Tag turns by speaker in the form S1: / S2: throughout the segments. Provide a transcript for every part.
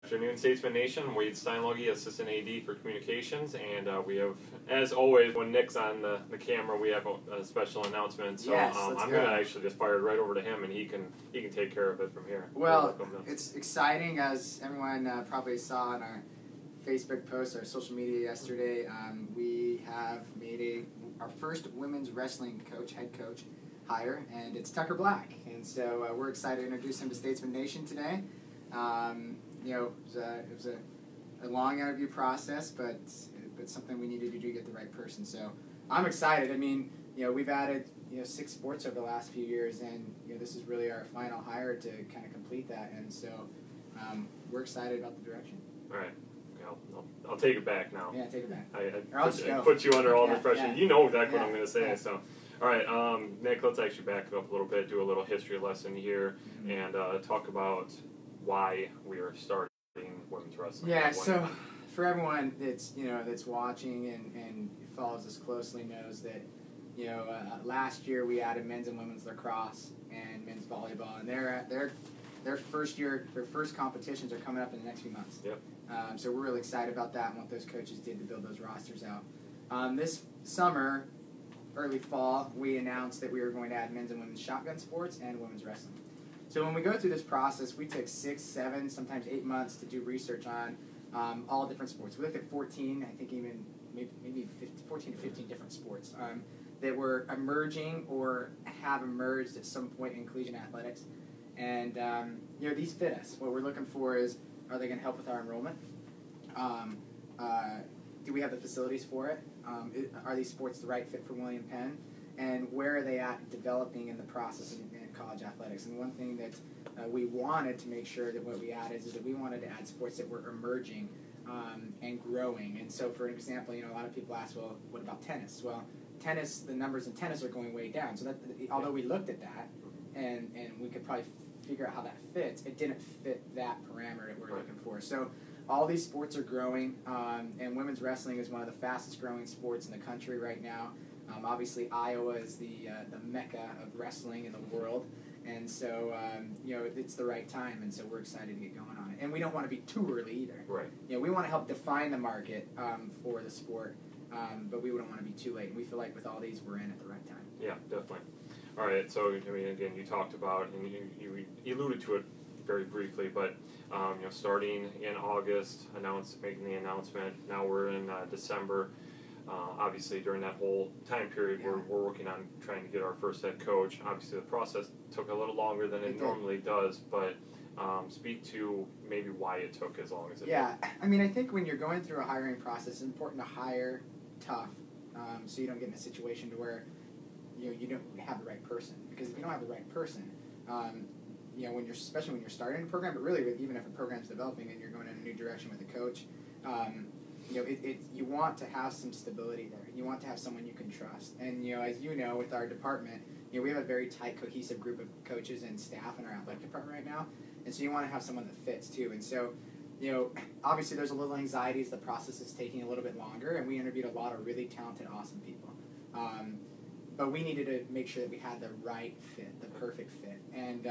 S1: Afternoon, Statesman Nation. Wade Steinlogie, Assistant AD for Communications, and we have, as always, when Nick's on the camera, we have a special announcement. So
S2: yes,
S1: I'm going to actually just fire it right over to him, and he can take care of it from here.
S2: Well, it's exciting, as everyone probably saw on our Facebook post, our social media yesterday. We have made our first women's wrestling head coach hire, and it's Tucker Black. And so we're excited to introduce him to Statesman Nation today. It was a long interview process, but something we needed to do to get the right person. So I'm excited. I mean, we've added 6 sports over the last few years, and this is really our final hire to kind of complete that. And so we're excited about the direction.
S1: All right. I'll take it back now.
S2: Yeah, take it back.
S1: I put you under all the pressure.
S2: Yeah.
S1: You know exactly what I'm going to say. Yeah. So, all right, Nick, let's actually back it up a little bit, do a little history lesson here, and talk about why we are starting women's wrestling.
S2: Yeah. So, for everyone that's watching and follows us closely knows that last year we added men's and women's lacrosse and men's volleyball, and their first competitions are coming up in the next few months.
S1: Yep.
S2: So we're really excited about that and what those coaches did to build those rosters out. This summer, early fall, we announced that we were going to add men's and women's shotgun sports and women's wrestling. So when we go through this process, we took 6, 7, sometimes 8 months to do research on all different sports. We looked at 14, I think even maybe 14 to 15 different sports that were emerging or have emerged at some point in collegiate athletics. And these fit us. What we're looking for is, are they going to help with our enrollment? Do we have the facilities for it? Are these sports the right fit for William Penn? And where are they at developing in the process in college athletics? And one thing that we wanted to make sure that what we added is that we wanted to add sports that were emerging and growing. And so, for an example, a lot of people ask, well, what about tennis? Well, tennis, the numbers in tennis are going way down. So that although we looked at that and we could probably figure out how that fits, it didn't fit that parameter that we're looking for. So all these sports are growing, and women's wrestling is one of the fastest growing sports in the country right now. Obviously, Iowa is the mecca of wrestling in the world, and so it's the right time, and so we're excited to get going on it. And we don't want to be too early either.
S1: Right.
S2: We want to help define the market for the sport, but we wouldn't want to be too late. And we feel like with all these, we're in at the right time.
S1: Yeah, definitely. All right, so again, you talked about, and you alluded to it very briefly, but starting in August, making the announcement. Now we're in December. Obviously, during that whole time period, we're working on trying to get our first head coach. Obviously, the process took a little longer than it normally does, but speak to maybe why it took as long as it did.
S2: Yeah, I mean, I think when you're going through a hiring process, it's important to hire tough, so you don't get in a situation to where you don't have the right person. Because if you don't have the right person, especially when you're starting a program, but really even if a program's developing and you're going in a new direction with a coach, you want to have some stability there. You want to have someone you can trust. And as with our department, we have a very tight, cohesive group of coaches and staff in our athletic department right now. And so you want to have someone that fits too. And so, obviously there's a little anxiety as the process is taking a little bit longer, and we interviewed a lot of really talented, awesome people. But we needed to make sure that we had the right fit, the perfect fit. And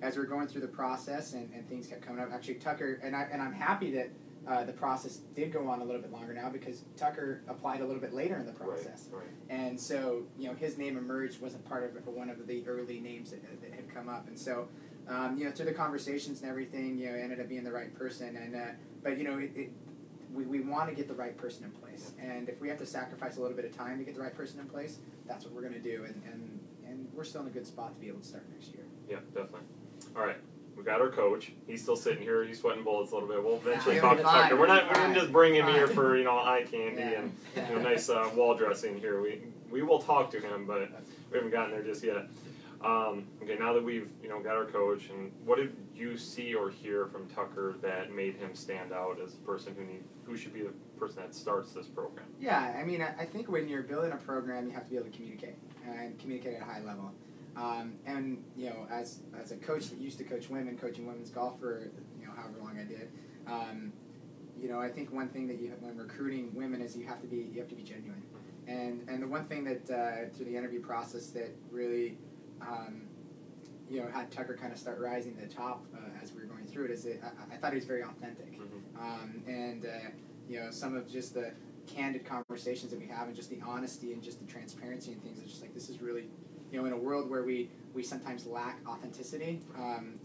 S2: as we're going through the process and things kept coming up, actually Tucker, and I'm happy that the process did go on a little bit longer now, because Tucker applied a little bit later in the process.
S1: Right.
S2: And so, his name emerged, wasn't part of one of the early names that had come up. And so, through the conversations and everything, it ended up being the right person. And but we want to get the right person in place, and if we have to sacrifice a little bit of time to get the right person in place, that's what we're going to do, and we're still in a good spot to be able to start next year.
S1: Yeah, definitely. All right, we got our coach. He's still sitting here. He's sweating bullets a little bit. We'll eventually talk to Tucker. We're not just bring him here for eye candy and nice wall dressing here. We will talk to him, but we haven't gotten there just yet. Okay, now that we've got our coach, and what did you see or hear from Tucker that made him stand out as a person who should be the person that starts this program?
S2: Yeah, I mean, I think when you're building a program, you have to be able to communicate and communicate at a high level. And as a coach that used to coach women, coaching women's golf for however long I did, I think one thing that when recruiting women is you have to be genuine. And the one thing that through the interview process that really had Tucker kind of start rising to the top as we were going through it is that I thought he was very authentic. And some of just the candid conversations that we have and just the honesty and just the transparency and things, it's just like, this is really, in a world where we sometimes lack authenticity,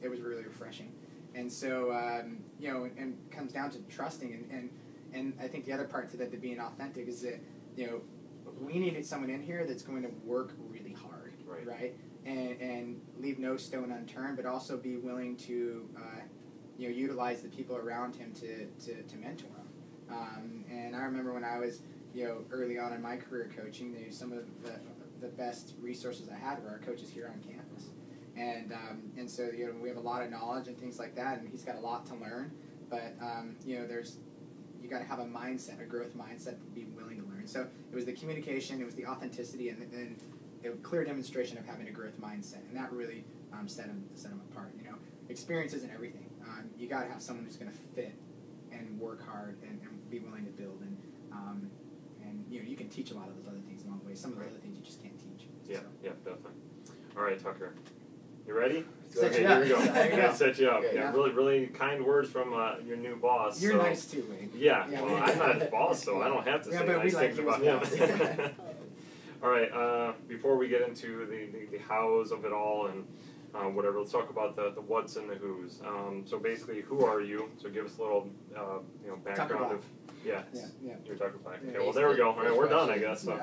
S2: it was really refreshing. And so, and comes down to trusting. And I think the other part to that, to being authentic, is that, we needed someone in here that's going to work really hard, right? And leave no stone unturned, but also be willing to, utilize the people around him to mentor him. And I remember when I was, early on in my career coaching, some of the best resources I had were our coaches here on campus. And so, we have a lot of knowledge and things like that, and he's got a lot to learn. But, you got to have a mindset, a growth mindset, to be willing to learn. So it was the communication, it was the authenticity, and then a clear demonstration of having a growth mindset, and that really set him apart. Experience isn't everything. You got to have someone who's going to fit and work hard and be willing to build, and you can teach a lot of those other things along the way. Some of the other things you just can't teach.
S1: Yeah, definitely. All right, Tucker. You ready?
S2: Okay,
S1: here we go.
S2: There
S1: Set you up.
S2: Okay,
S1: yeah, really, really kind words from your new boss.
S2: You're nice too, Wayne.
S1: Yeah, well, I'm not his boss, so I don't have to say nice things about him. All right, before we get into the hows of it all and whatever, let's talk about the what's and the who's. So basically, who are you? So give us a little background of. Yeah. You're Tucker Black. Okay, well, there we go. All right, we're done, I guess. So,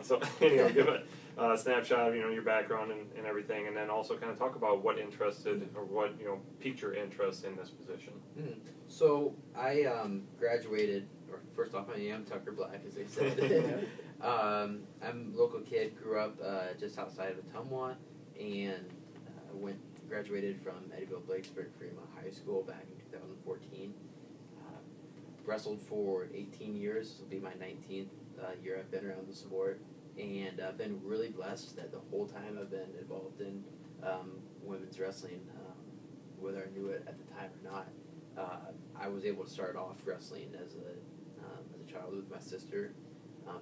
S1: so anyway, give a snapshot of your background and everything, and then also kind of talk about what interested or what piqued your interest in this position.
S3: So I graduated, or first off, I am Tucker Black, as they said. I'm a local kid, grew up just outside of Ottumwa, and graduated from Eddyville Blakesburg Fremont High School back in 2014. Wrestled for 18 years. This will be my 19th year I've been around the sport, and I've been really blessed that the whole time I've been involved in women's wrestling, whether I knew it at the time or not. I was able to start off wrestling as a child with my sister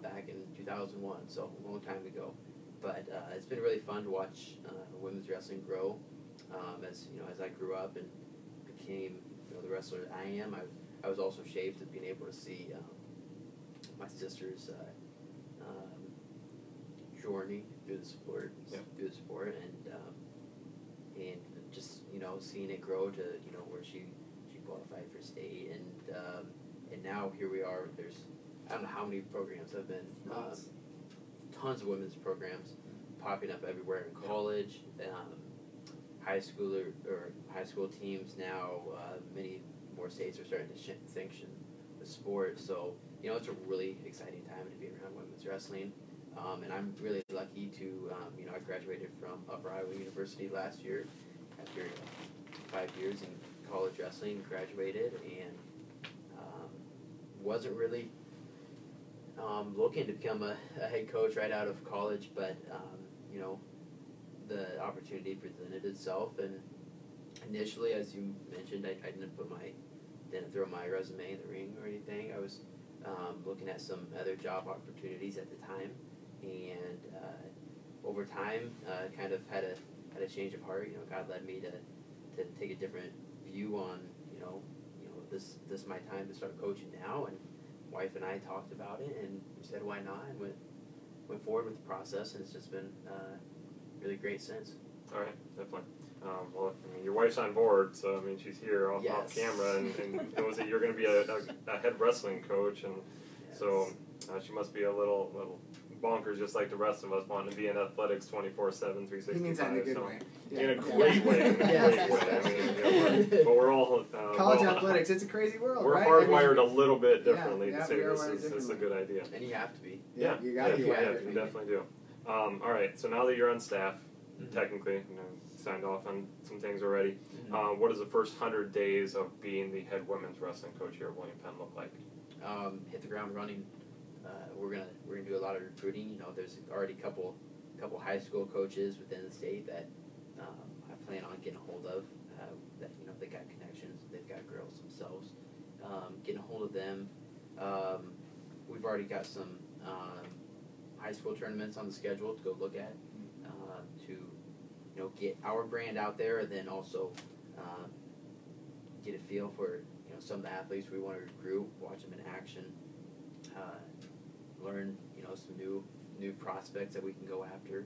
S3: back in 2001, so a long time ago. But it's been really fun to watch women's wrestling grow as I grew up and became the wrestler that I am. I was also shaped at being able to see my sister's journey through the sport, and just seeing it grow to where she qualified for state, and now here we are. There's I don't know how many programs have been tons of women's programs popping up everywhere in college, high school teams now. Many more states are starting to sanction the sport, so it's a really exciting time to be around women's wrestling, and I'm really lucky to I graduated from Upper Iowa University last year after 5 years in college wrestling. Graduated and wasn't really looking to become a head coach right out of college, but the opportunity presented itself, and initially, as you mentioned, I didn't throw my resume in the ring or anything. I was looking at some other job opportunities at the time, and over time, kind of had a change of heart. God led me to take a different view on this is my time to start coaching now. And wife and I talked about it, and we said why not, and went forward with the process, and it's just been really great since.
S1: All right, definitely. Well, your wife's on board, so she's here off camera, and knows that you're going to be a head wrestling coach, and so she must be a little bonkers, just like the rest of us, wanting to be in athletics 24/7, 365.
S2: He means that in a good way.
S1: In a great way. But we're all
S2: college athletics. It's a crazy world.
S1: We're
S2: right?
S1: hardwired a little bit differently to say this is a good idea.
S3: And you have to be.
S2: Yeah, you got to be.
S1: You definitely do. All right. So now that you're on staff, technically, signed off on some things already. What does the first 100 days of being the head women's wrestling coach here at William Penn look like?
S3: Hit the ground running. We're gonna do a lot of recruiting. There's already a couple high school coaches within the state that I plan on getting a hold of. That they got connections. They've got girls themselves. Getting a hold of them. We've already got some high school tournaments on the schedule to go look at. To get our brand out there, and then also get a feel for some of the athletes we want to recruit, watch them in action, learn some new prospects that we can go after.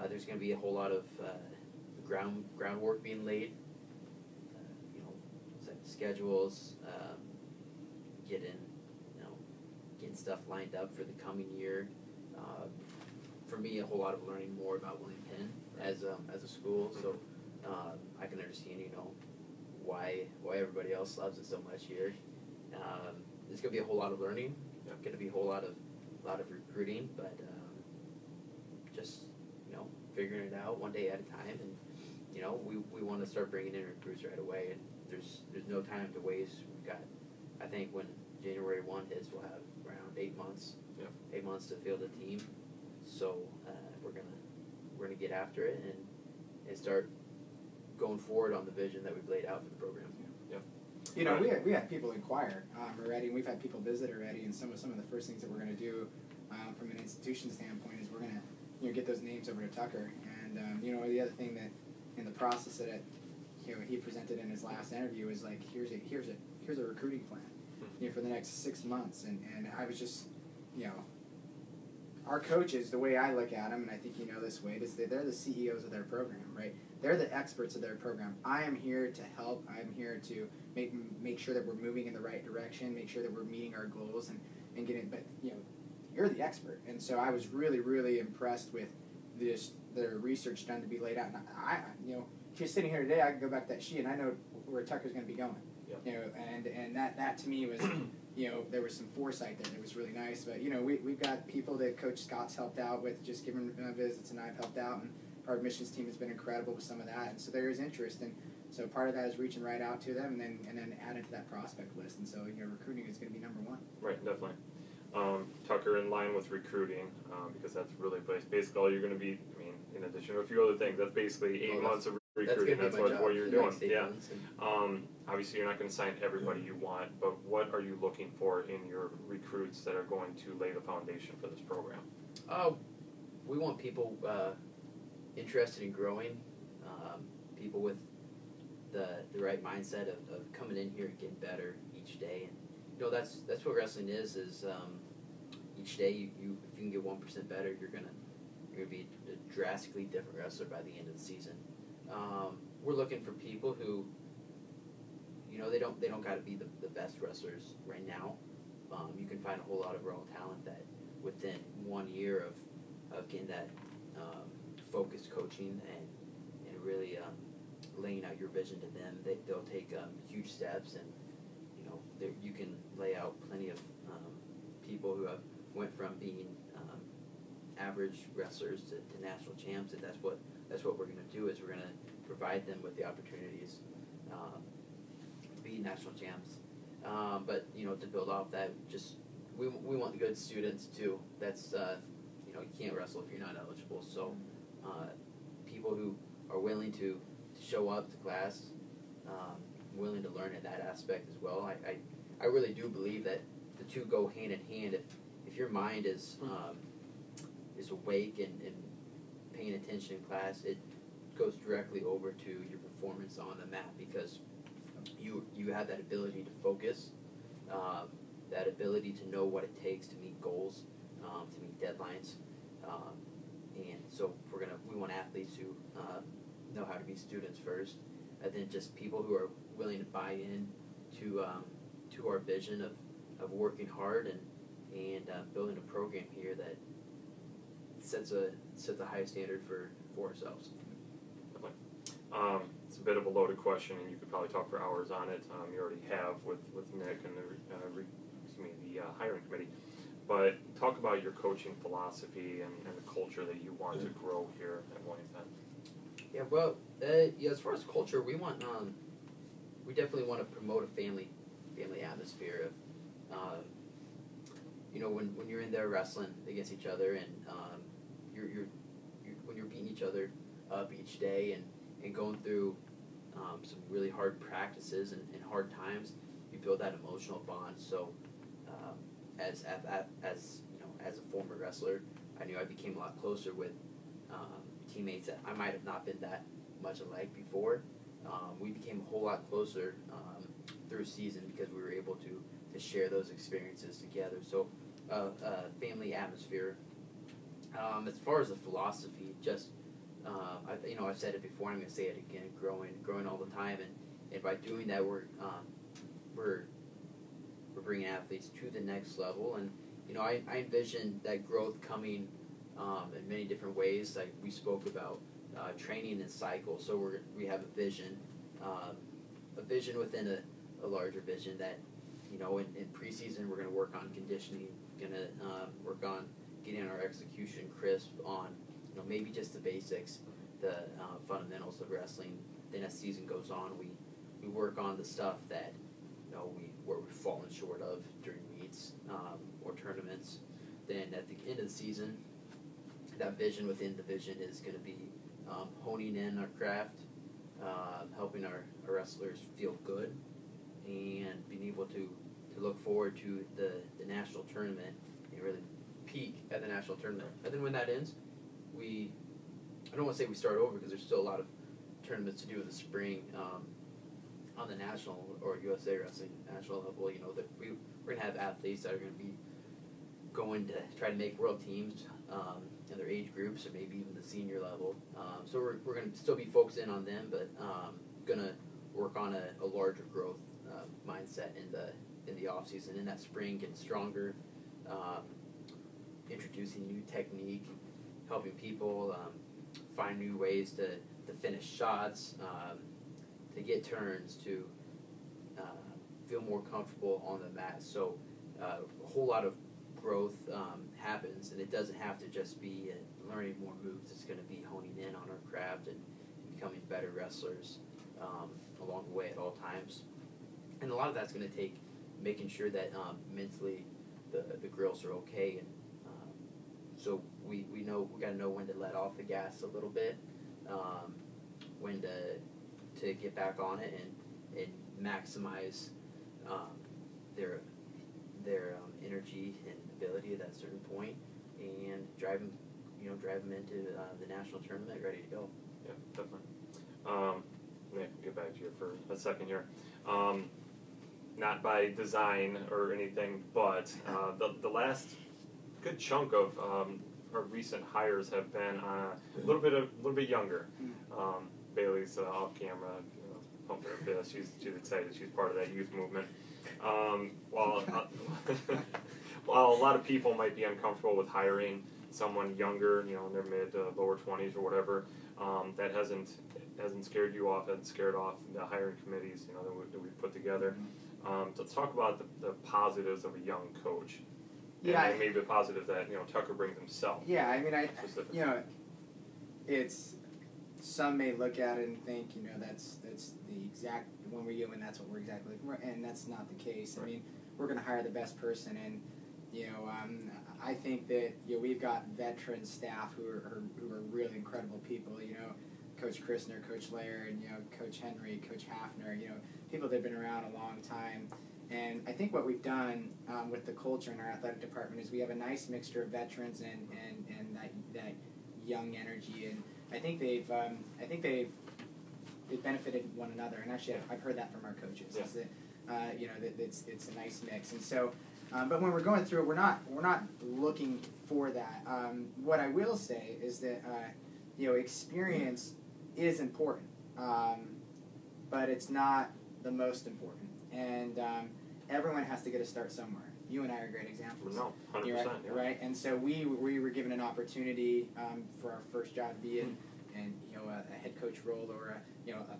S3: There's going to be a whole lot of groundwork being laid. Set schedules, getting stuff lined up for the coming year. For me, a whole lot of learning more about William Penn as a school, so I can understand why everybody else loves it so much here. There's going to be a whole lot of learning. Going to be a whole lot of recruiting, but just figuring it out one day at a time, and we want to start bringing in recruits right away, and there's no time to waste. We've got, I think when January 1 hits, we'll have around 8 months. 8 months to field a team, so we're gonna get after it and start going forward on the vision that we've laid out for the program.
S2: We had people inquire already, and we've had people visit already, and some of the first things that we're going to do from an institution standpoint is we're going to get those names over to Tucker, and the other thing that in the process that he presented in his last interview is like here's a recruiting plan for the next 6 months, and I was just our coaches, the way I look at them, and I think this way, is that they're the CEOs of their program, right? They're the experts of their program. I am here to help. I'm here to make sure that we're moving in the right direction, make sure that we're meeting our goals and getting. But you're the expert, and so I was really, really impressed with the research done to be laid out. And I just sitting here today, I can go back to that sheet and I know where Tucker's going to be going. And that to me was. There was some foresight there that was really nice. But, we've got people that Coach Scott's helped out with just giving visits, and I've helped out. And our admissions team has been incredible with some of that. And so there is interest. And so part of that is reaching right out to them and then adding to that prospect list. And so, recruiting is going to be number one.
S1: Right, definitely. Tucker, in line with recruiting, because that's really basically all you're going to be, in addition to a few other things, that's basically 8 months of recruiting. That's what you're doing. Obviously, you're not going to sign everybody you want, but what are you looking for in your recruits that are going to lay the foundation for this program?
S3: We want people interested in growing, people with the right mindset of coming in here and getting better each day. And that's what wrestling is each day if you can get 1% better, you're gonna be a drastically different wrestler by the end of the season. We're looking for people who they don't got to be the best wrestlers right now. You can find a whole lot of raw talent that within 1 year of getting that focused coaching and really laying out your vision to them, they'll take huge steps, and you can lay out plenty of people who have went from being average wrestlers to national champs, and that's what we're going to do is we're going to provide them with the opportunities to be national champs. But to build off that, just we want the good students too. That's you can't wrestle if you're not eligible. So people who are willing to show up to class, willing to learn in that aspect as well. I really do believe that the two go hand in hand. If your mind is awake and paying attention in class, it goes directly over to your performance on the mat, because you have that ability to focus, that ability to know what it takes to meet goals, to meet deadlines, and so we want athletes who know how to be students first, and then just people who are willing to buy in to our vision of working hard and building a program here that sets a high standard for ourselves.
S1: It's a bit of a loaded question, and you could probably talk for hours on it. You already have with Nick and the hiring committee. But talk about your coaching philosophy and the culture that you want to grow here at William Penn.
S3: Yeah, well, as far as culture, we definitely want to promote a family atmosphere of, when you're in there wrestling against each other, and when you're beating each other up each day and going through some really hard practices and hard times, you build that emotional bond. So as a former wrestler, I knew I became a lot closer with teammates that I might have not been that much alike before. We became a whole lot closer through season because we were able to share those experiences together. So, family atmosphere. As far as the philosophy, just I've said it before, and I'm going to say it again. Growing all the time, and by doing that, we're bringing athletes to the next level. And I envision that growth coming in many different ways. Like we spoke about training and cycles. So we have a vision within a larger vision that in preseason we're going to work on conditioning, going to work on getting our execution crisp on maybe just the basics, the fundamentals of wrestling. Then as season goes on, we work on the stuff that where we've fallen short of during meets or tournaments. Then at the end of the season, that vision within the vision is going to be honing in our craft, helping our wrestlers feel good, and being able to look forward to the national tournament and really peak at the national tournament. And then when that ends, I don't want to say we start over because there's still a lot of tournaments to do in the spring on the national or USA Wrestling national level. That we're going to have athletes that are going to be going to try to make world teams in their age groups or maybe even the senior level. So we're going to still be focusing on them, but going to work on a larger growth mindset in the off season. In that spring, getting stronger, introducing new technique, helping people find new ways to finish shots, to get turns, to feel more comfortable on the mat. So a whole lot of growth happens, and it doesn't have to just be learning more moves. It's going to be honing in on our craft and becoming better wrestlers along the way at all times. And a lot of that's going to take making sure that mentally the girls are okay, and so we got to know when to let off the gas a little bit, when to get back on it and maximize their energy and ability at that certain point, and drive them into the national tournament ready to go.
S1: Yeah, definitely. Nick, get back to you for a second here. Not by design or anything, but the last good chunk of our recent hires have been a little bit younger. Bailey's off camera, pumping her fist. She's excited. She's part of that youth movement. While a lot of people might be uncomfortable with hiring someone younger, in their mid to lower 20s or whatever, that hasn't scared you off. Hasn't scared off the hiring committees, that we've put together. So let's talk about the positives of a young coach.
S2: Yeah,
S1: and maybe the positive that Tucker brings himself.
S2: Yeah, I mean, it's some may look at it and think that's the exact when we're doing that's what we're exactly looking for, and that's not the case. Right. I mean, we're going to hire the best person, and I think that we've got veteran staff who are really incredible people. Coach Christner, Coach Laird, Coach Henry, Coach Hafner. People that have been around a long time. And I think what we've done with the culture in our athletic department is we have a nice mixture of veterans and that young energy, and I think they've benefited one another. And actually, I've heard that from our coaches. Yeah. Is that it's a nice mix. And so, but when we're going through it, we're not looking for that. What I will say is that experience is important, but it's not the most important. And everyone has to get a start somewhere. You and I are great examples.
S1: No, 100%.
S2: Right? And so we were given an opportunity for our first job to be in a head coach role, or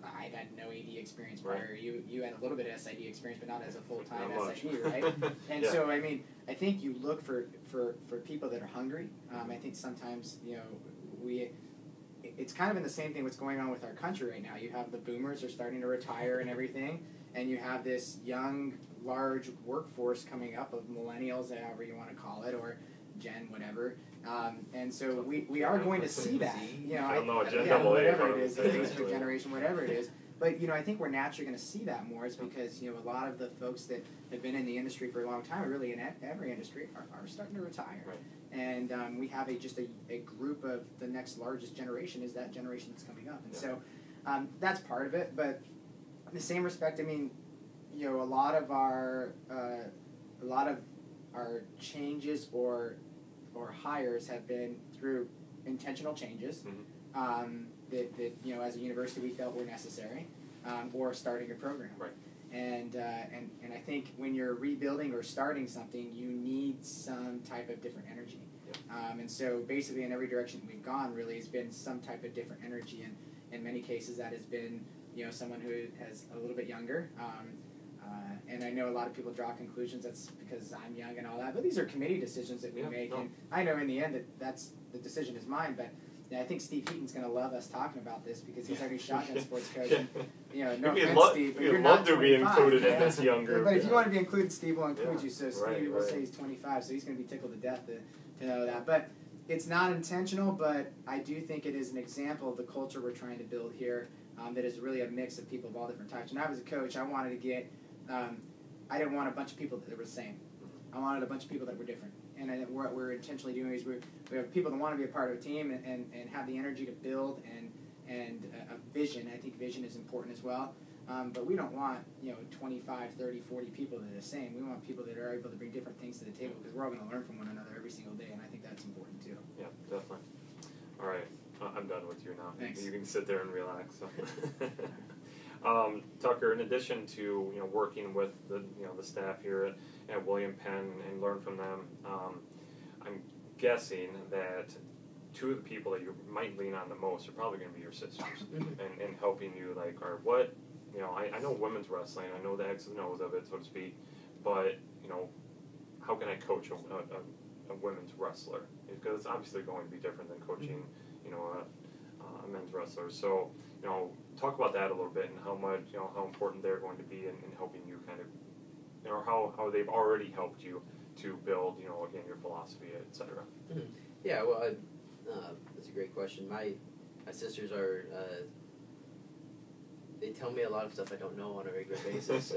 S2: I had no AD experience prior. Right. You had a little bit of SID experience, but not as a full-time SID, right? And so I mean, I think you look for people that are hungry. I think sometimes it's kind of in the same thing what's going on with our country right now. You have the boomers are starting to retire and everything, and you have this young, large workforce coming up of millennials, however you want to call it, or Gen whatever. And so we are going to see that.
S1: I don't know what Gen
S2: whatever it is, Facebook generation, whatever it is. But, I think we're naturally going to see that more is because, a lot of the folks that have been in the industry for a long time, really in every industry, are starting to retire.
S1: Right.
S2: And we have a group of the next largest generation is that generation that's coming up. And so that's part of it. But in the same respect, I mean, a lot of our changes or hires have been through intentional changes.
S1: Mm-hmm.
S2: That as a university we felt were necessary, or starting a program.
S1: Right.
S2: And I think when you're rebuilding or starting something, you need some type of different energy.
S1: Yep.
S2: And so basically in every direction we've gone really has been some type of different energy, and in many cases that has been someone who has a little bit younger. And I know a lot of people draw conclusions that's because I'm young and all that, but these are committee decisions that we make, and I know in the end that's the decision is mine, but I think Steve Heaton's going to love us talking about this because he's already shotgun sports coach. And, no offense, Steve, but you're not 25.
S1: We'd love to be included in this young group.
S2: But if you want to be included, Steve will include you. So Steve will
S1: right.
S2: say he's 25, so he's going to be tickled to death to know that. But it's not intentional, but I do think it is an example of the culture we're trying to build here that is really a mix of people of all different types. When I was a coach, I wanted to get I didn't want a bunch of people that were the same. I wanted a bunch of people that were different. And what we're intentionally doing is we have people that want to be a part of a team and have the energy to build and a vision. I think vision is important as well. But we don't want 25, 30, 40 people that are the same. We want people that are able to bring different things to the table because we're all going to learn from one another every single day, and I think that's important too.
S1: Yeah, definitely. All right, I'm done with you now.
S2: Thanks.
S1: You can sit there and relax. So. Tucker, in addition to working with the the staff here at William Penn and learn from them, I'm guessing that two of the people that you might lean on the most are probably going to be your sisters and helping you or what I know women's wrestling, I know the X's and O's of it, so to speak, but how can I coach a women's wrestler? Because it's obviously going to be different than coaching a men's wrestler. So talk about that a little bit and how much how important they're going to be in helping you kind of or how they've already helped you to build again your philosophy, etc.
S3: Yeah, well, that's a great question. My sisters are they tell me a lot of stuff I don't know on a regular basis,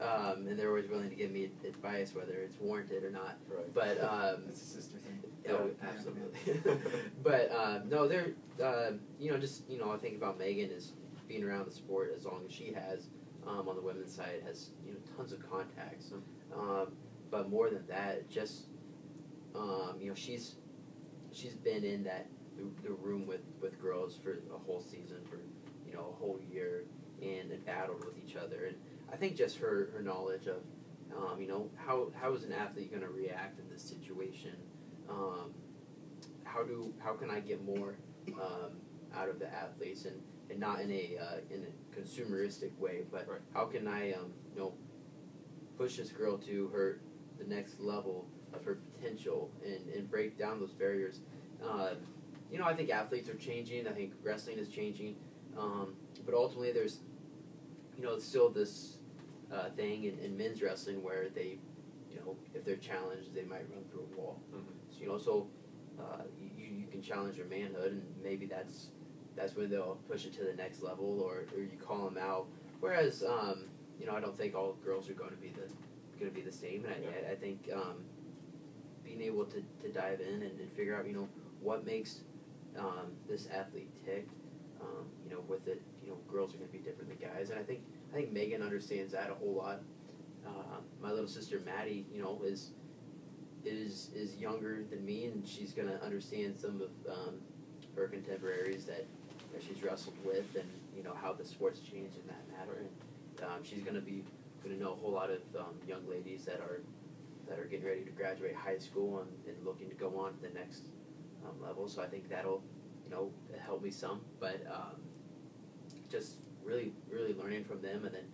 S3: and they're always willing to give me advice whether it's warranted or not.
S1: Right.
S3: But
S2: It's a sister thing.
S3: Oh, absolutely. But no, they're just I think about Megan as being around the sport as long as she has. On the women's side, has tons of contacts. But more than that, just she's been in the room with girls for a whole season, for a whole year, and battled with each other. And I think just her knowledge of how is an athlete going to react in this situation. How can I get more out of the athletes and not in a consumeristic way, but
S1: right.
S3: How can I push this girl to the next level of her potential and break down those barriers. I think athletes are changing. I think wrestling is changing, but ultimately there's still this thing in men's wrestling where they if they're challenged they might run through a wall.
S1: Mm-hmm.
S3: So you can challenge your manhood, and maybe that's when they'll push it to the next level, or you call them out. Whereas I don't think all girls are going to be the same, and I think being able to dive in and figure out what makes this athlete tick. With it, girls are going to be different than guys, and I think Megan understands that a whole lot. My little sister Maddie, is younger than me, and she's going to understand some of her contemporaries that she's wrestled with, and how the sport's changed in that matter. And she's going to know a whole lot of young ladies that are getting ready to graduate high school and looking to go on to the next level. So I think that'll help me some, but just really learning from them, and then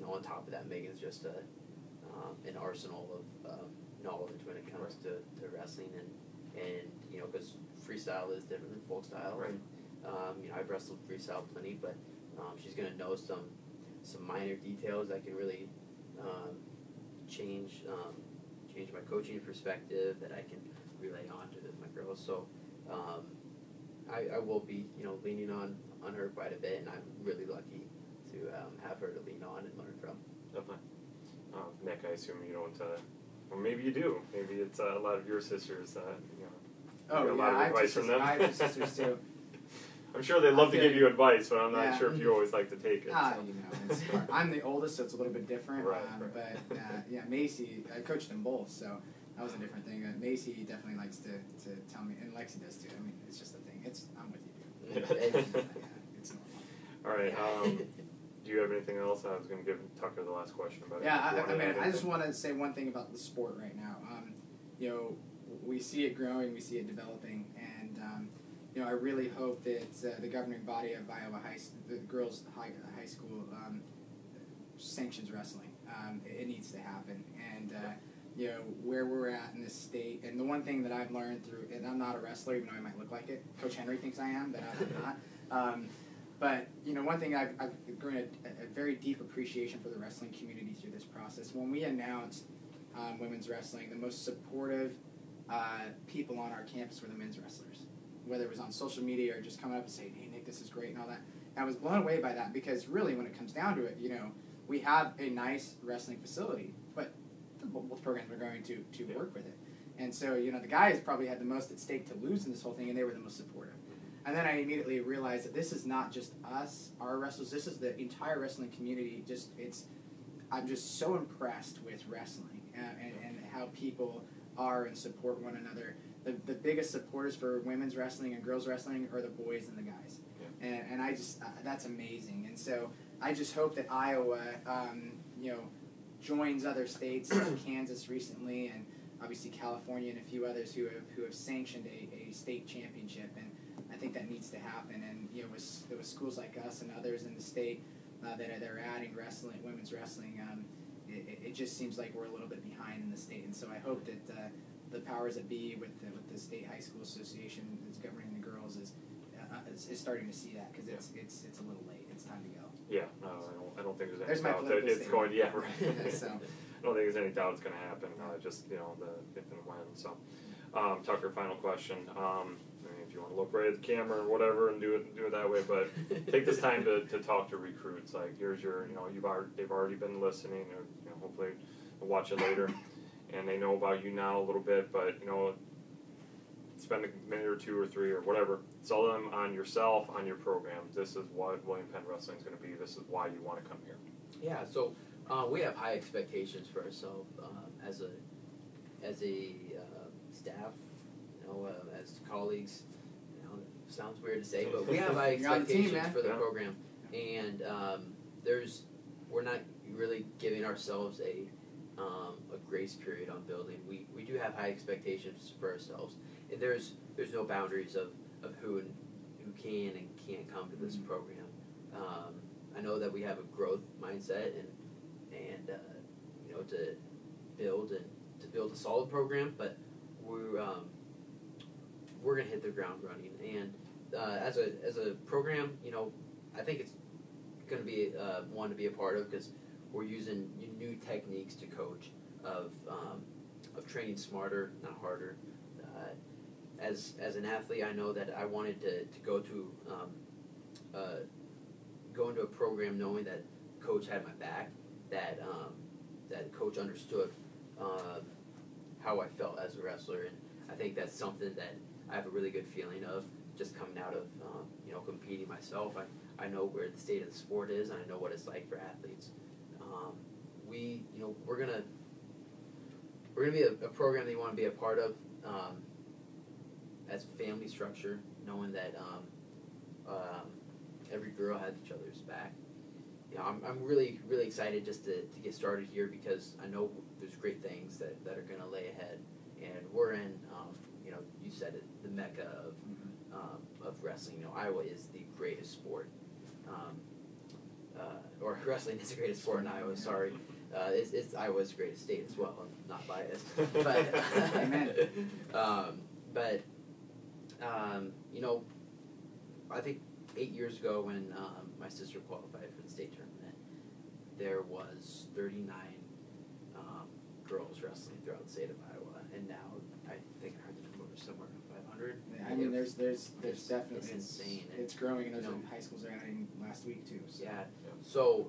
S3: on top of that, Megan's just an arsenal of knowledge when it comes to wrestling, and because freestyle is different than folk style,
S1: right.
S3: And I've wrestled freestyle plenty, but she's going to know some minor details that can really change my coaching perspective that I can relay on to my girls. So I will be leaning on her quite a bit, and I'm really lucky have her to lean on and learn from.
S1: Definitely. Nick, I assume you don't, or maybe you do. Maybe it's a lot of your sisters, you know.
S2: Oh,
S1: you get a lot of advice from them.
S2: I have two sisters too.
S1: I'm sure they love to give you advice, but I'm not
S2: yeah.
S1: sure if you always like to take it. So.
S2: You know, it's hard. I'm the oldest, so it's a little bit different.
S1: Right,
S2: But yeah, Macy, I coached them both, so that was a different thing. Macy definitely likes to tell me, and Lexi does too. I mean, it's just a thing. I'm with you, dude. It's normal.
S1: All right. Do you have anything else? I was going to give Tucker the last question about it.
S2: Yeah, I just want to say one thing about the sport right now. You know, we see it growing, we see it developing, and you know, I really hope that the governing body of Iowa the girls' high school sanctions wrestling. It needs to happen, and you know, where we're at in this state. And the one thing that I've learned through, and I'm not a wrestler, even though I might look like it. Coach Henry thinks I am, but I'm not. But, you know, one thing I've grown a very deep appreciation for the wrestling community through this process. When we announced women's wrestling, the most supportive people on our campus were the men's wrestlers. Whether it was on social media or just coming up and saying, hey, Nick, this is great and all that. And I was blown away by that because really when it comes down to it, you know, we have a nice wrestling facility, but both programs are going to work with it. And so, you know, the guys probably had the most at stake to lose in this whole thing, and they were the most supportive. And then I immediately realized that this is not just us, our wrestlers. This is the entire wrestling community. I'm just so impressed with wrestling and how people are and support one another. The biggest supporters for women's wrestling and girls wrestling are the boys and the guys. Yeah. And I just that's amazing. And so I just hope that Iowa, you know, joins other states, like Kansas recently, and obviously California and a few others who have sanctioned a state championship. And I think that needs to happen, and you know, with schools like us and others in the state that are adding wrestling, women's wrestling, it just seems like we're a little bit behind in the state, and so I hope that the powers that be with the state high school association that's governing the girls is starting to see that, because it's a little late. It's time to go.
S1: Yeah, no, I don't think there's
S2: my
S1: any doubt that it's
S2: statement.
S1: going. Yeah, right.
S2: So.
S1: I don't think there's any doubt it's going to happen. Just, you know, the if and when. So, Tucker, final question. I mean, if you want to look right at the camera or whatever and do it that way, but take this time to talk to recruits. Like, here's your, you know, they've already been listening, or you know, hopefully they'll watch it later, and they know about you now a little bit. But you know, spend a minute or two or three or whatever. Sell them on yourself, on your program. This is what William Penn Wrestling is going to be. This is why you want to come here.
S3: Yeah. So we have high expectations for ourselves as a staff, you know, as colleagues. You know, it sounds weird to say, but we have high expectations for the program, and we're not really giving ourselves a grace period on building. We do have high expectations for ourselves, and there's no boundaries of who can and can't come to this program. I know that we have a growth mindset and you know, to build a solid program, but we're gonna hit the ground running. And as a program, you know, I think it's gonna be one to be a part of, because we're using new techniques to coach of training smarter, not harder. As an athlete, I know that I wanted to go into a program knowing that coach had my back, that coach understood how I felt as a wrestler, and I think that's something that I have a really good feeling of, just coming out of you know, competing myself. I know where the state of the sport is, and I know what it's like for athletes. You know, we're gonna be a program that you want to be a part of, as a family structure, knowing that every girl has each other's back. You know, I'm really, really excited just to get started here, because I know there's great things that are going to lay ahead, and we're in, you know, you said it, the mecca of wrestling. You know, Iowa is the greatest sport, or wrestling is the greatest sport in Iowa. Sorry, it's Iowa's greatest state as well. I'm not biased, but you know, I think 8 years ago when my sister qualified for the state tournament, there was 39 girls wrestling throughout the state of Iowa, and now I think I heard the number somewhere around 100.
S2: I mean, there's definitely
S3: it's insane.
S2: It's growing, and there's high schools are adding last week too. So.
S3: Yeah. So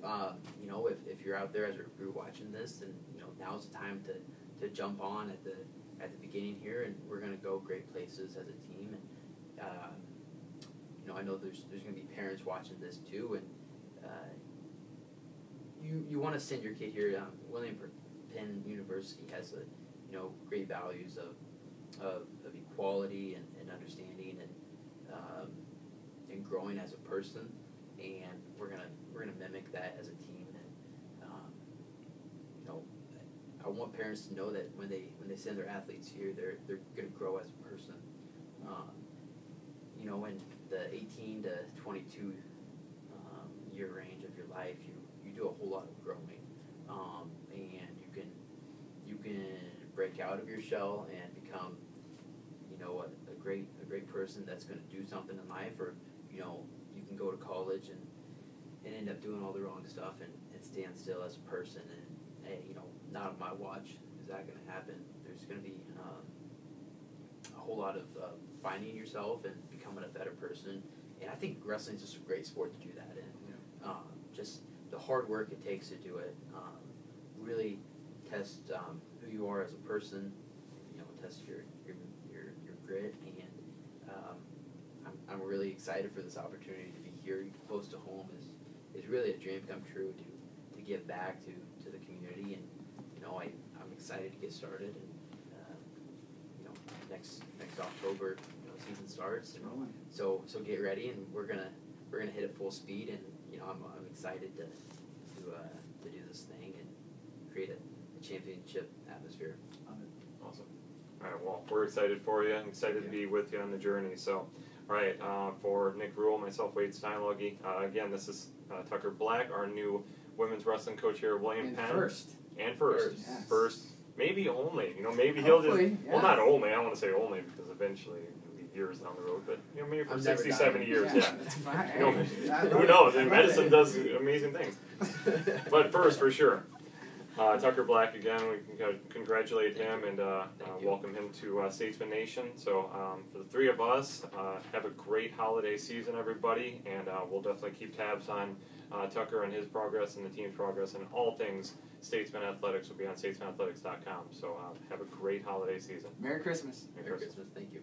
S3: if you're out there as you're watching this, then now's the time to jump on at the beginning here, and we're gonna go great places as a team. And I know there's gonna be parents watching this too, and you want to send your kid here. William Penn University has great values of equality and understanding and growing as a person, and we're gonna mimic that as a team. And I want parents to know that when they send their athletes here, they're gonna grow as a person. In the 18 to 22 year range of your life, you do a whole lot of growing, and you can break out of your shell and become a great person that's going to do something in life, or you can go to college and end up doing all the wrong stuff and stand still as a person, and hey, not on my watch is that going to happen. There's going to be a whole lot of finding yourself and becoming a better person, and I think wrestling is just a great sport to do that in. Just the hard work it takes to do it, really test who you are as a person, test your grit, and I'm really excited for this opportunity to be here close to home. Is really a dream come true to give back to the community, and I'm excited to get started, and next October season starts, and so get ready, and we're gonna hit it full speed, and I'm excited to do this thing and create a championship atmosphere.
S1: Awesome. All right, well, we're excited for you. I'm excited to be with you on the journey. So, all right, for Nick Rule, myself, Wade Steinlogie, again, this is Tucker Black, our new women's wrestling coach here at William Penn.
S2: First.
S1: Yes. First. Maybe only. Maybe he'll just... Yeah. Well, not only. I don't want to say only, because eventually it'll be years down the road, but maybe for 60, 70 years, yeah.
S2: That's fine.
S1: Who knows? Medicine does amazing things. But first, for sure. Tucker Black, again, we can congratulate him and welcome him to Statesman Nation. So for the three of us, have a great holiday season, everybody, and we'll definitely keep tabs on Tucker and his progress and the team's progress, and all things Statesman Athletics will be on statesmanathletics.com. So have a great holiday season.
S2: Merry Christmas.
S3: Merry Christmas. Thank you.